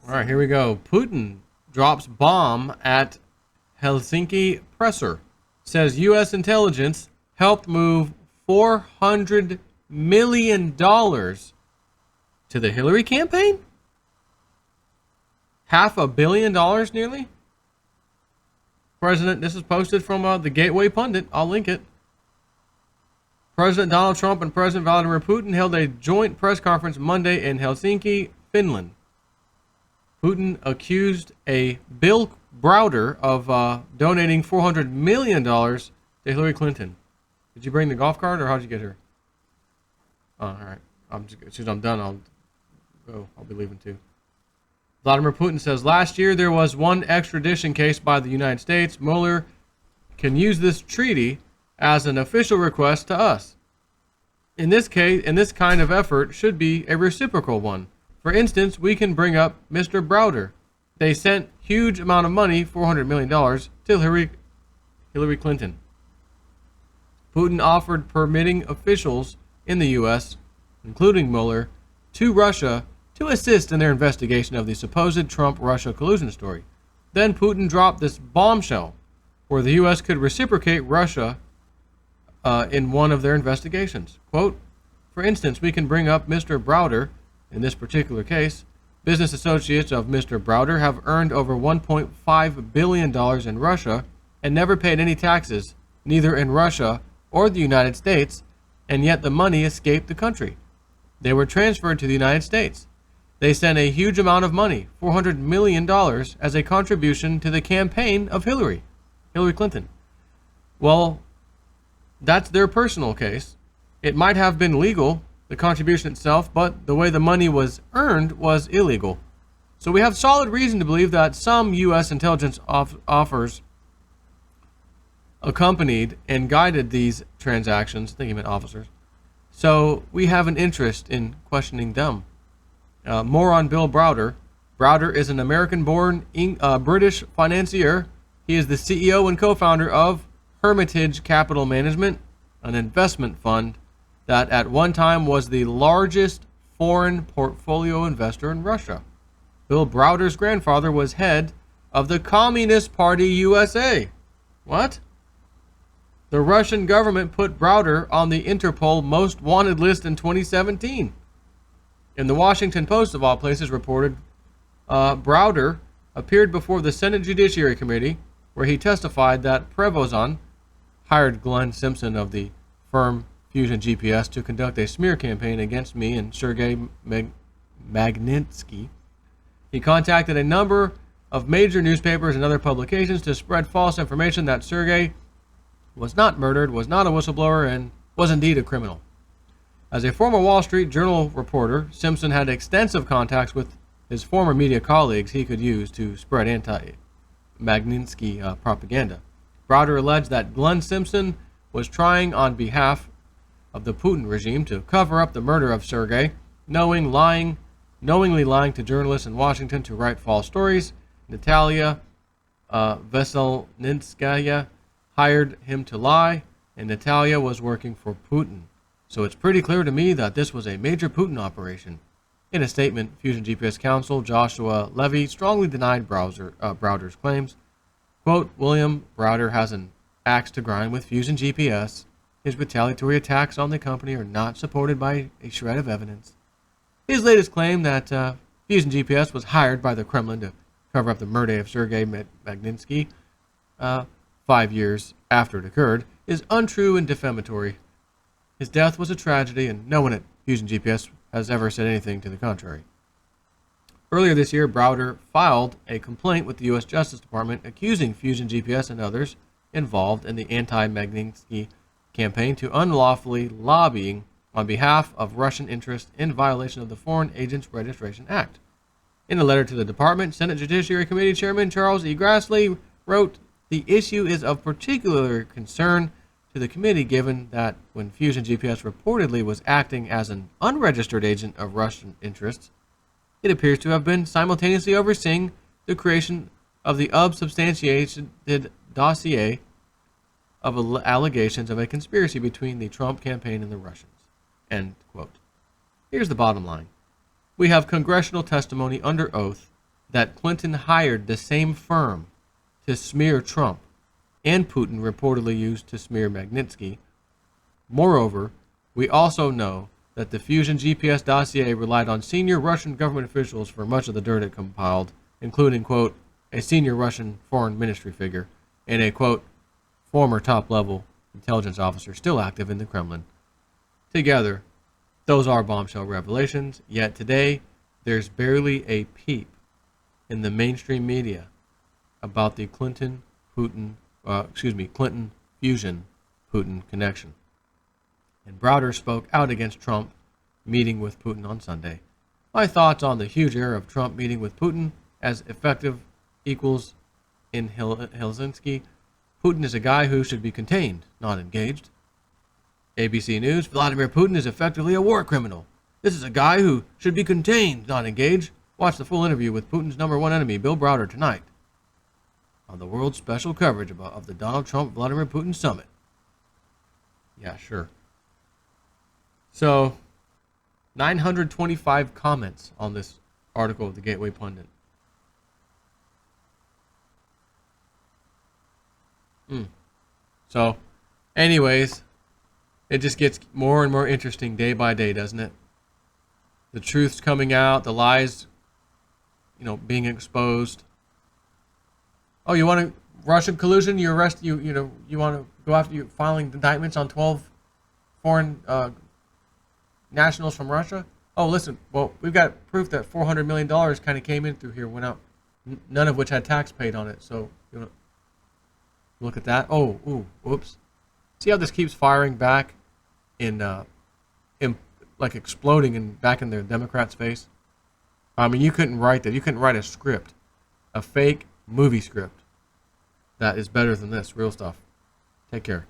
All right, here we go. Putin drops bomb at Helsinki presser. Says U.S. intelligence helped move $400 million to the Hillary campaign? $500 million nearly? President, this is posted from the Gateway Pundit. I'll link it. President Donald Trump and President Vladimir Putin held a joint press conference Monday in Helsinki, Finland. Putin accused a Bill Browder of donating $400 million to Hillary Clinton. Did you bring the golf cart, or how'd you get here? Oh, all right. As soon as I'm done, I'll go. I'll be leaving too. Vladimir Putin says last year there was one extradition case by the United States. Mueller can use this treaty as an official request to us. In this case, this kind of effort should be a reciprocal one. For instance, we can bring up Mr. Browder. They sent huge amount of money, $400 million, to Hillary Clinton. Putin offered permitting officials in the U.S., including Mueller, to Russia to assist in their investigation of the supposed Trump-Russia collusion story. Then Putin dropped this bombshell where the U.S. could reciprocate Russia in one of their investigations. Quote, for instance, we can bring up Mr. Browder. In this particular case, business associates of Mr. Browder have earned over $1.5 billion in Russia and never paid any taxes, neither in Russia or the United States, and yet the money escaped the country. They were transferred to the United States. They sent a huge amount of money, $400 million, as a contribution to the campaign of Hillary Clinton. Well, that's their personal case. It might have been legal, the contribution itself, but the way the money was earned was illegal. So we have solid reason to believe that some U.S. intelligence offers accompanied and guided these transactions, thinking about officers. So we have an interest in questioning them. More on Bill Browder. Browder is an American-born British financier. He is the CEO and co-founder of Hermitage Capital Management, an investment fund that at one time was the largest foreign portfolio investor in Russia. Bill Browder's grandfather was head of the Communist Party USA. What? The Russian government put Browder on the Interpol Most Wanted list in 2017. And the Washington Post, of all places, reported Browder appeared before the Senate Judiciary Committee, where he testified that Prevozon hired Glenn Simpson of the firm Fusion GPS to conduct a smear campaign against me and Sergei Magnitsky. He contacted a number of major newspapers and other publications to spread false information that Sergei was not murdered, was not a whistleblower, and was indeed a criminal. As a former Wall Street Journal reporter, Simpson had extensive contacts with his former media colleagues he could use to spread anti-Magnitsky propaganda. Browder alleged that Glenn Simpson was trying on behalf of the Putin regime to cover up the murder of Sergei, knowingly lying to journalists in Washington to write false stories. Natalia Veselnitskaya hired him to lie, and Natalia was working for Putin. So it's pretty clear to me that this was a major Putin operation. In a statement, Fusion GPS counsel Joshua Levy strongly denied Browder's claims. Quote, William Browder has an axe to grind with Fusion GPS. His retaliatory attacks on the company are not supported by a shred of evidence. His latest claim that Fusion GPS was hired by the Kremlin to cover up the murder of Sergei Magnitsky 5 years after it occurred is untrue and defamatory. His death was a tragedy, and no one at Fusion GPS has ever said anything to the contrary. Earlier this year, Browder filed a complaint with the U.S. Justice Department accusing Fusion GPS and others involved in the anti-Magnitsky campaign to unlawfully lobbying on behalf of Russian interests in violation of the Foreign Agents Registration Act. In a letter to the department, Senate Judiciary Committee Chairman Charles E. Grassley wrote, the issue is of particular concern to the committee given that when Fusion GPS reportedly was acting as an unregistered agent of Russian interests, it appears to have been simultaneously overseeing the creation of the unsubstantiated dossier of allegations of a conspiracy between the Trump campaign and the Russians. End quote. Here's the bottom line. We have congressional testimony under oath that Clinton hired the same firm to smear Trump, and Putin reportedly used to smear Magnitsky. Moreover, we also know that the Fusion GPS dossier relied on senior Russian government officials for much of the dirt it compiled, including, quote, a senior Russian foreign ministry figure and a, quote, former top-level intelligence officer still active in the Kremlin. Together, those are bombshell revelations, yet today there's barely a peep in the mainstream media about the Clinton-Fusion Putin connection. And Browder spoke out against Trump meeting with Putin on Sunday. My thoughts on the huge error of Trump meeting with Putin as effective equals in Helsinki. Putin is a guy who should be contained, not engaged. ABC News, Vladimir Putin is effectively a war criminal. This is a guy who should be contained, not engaged. Watch the full interview with Putin's number one enemy, Bill Browder, tonight on the world's special coverage of the Donald Trump-Vladimir Putin summit. Yeah, sure. So, 925 comments on this article of the Gateway Pundit. So, anyways, it just gets more and more interesting day by day, doesn't it? The truth's coming out, the lies, being exposed. Oh, you want Russian collusion? You want to go after you filing indictments on 12 foreign nationals from Russia? Oh, listen, well, we've got proof that $400 million kind of came in through here, went out, none of which had tax paid on it. So, look at that. Oh, ooh, whoops. See how this keeps firing back in like exploding back in the Democrats' face? I mean, you couldn't write that. You couldn't write a script, a fake movie script that is better than this real stuff. Take care.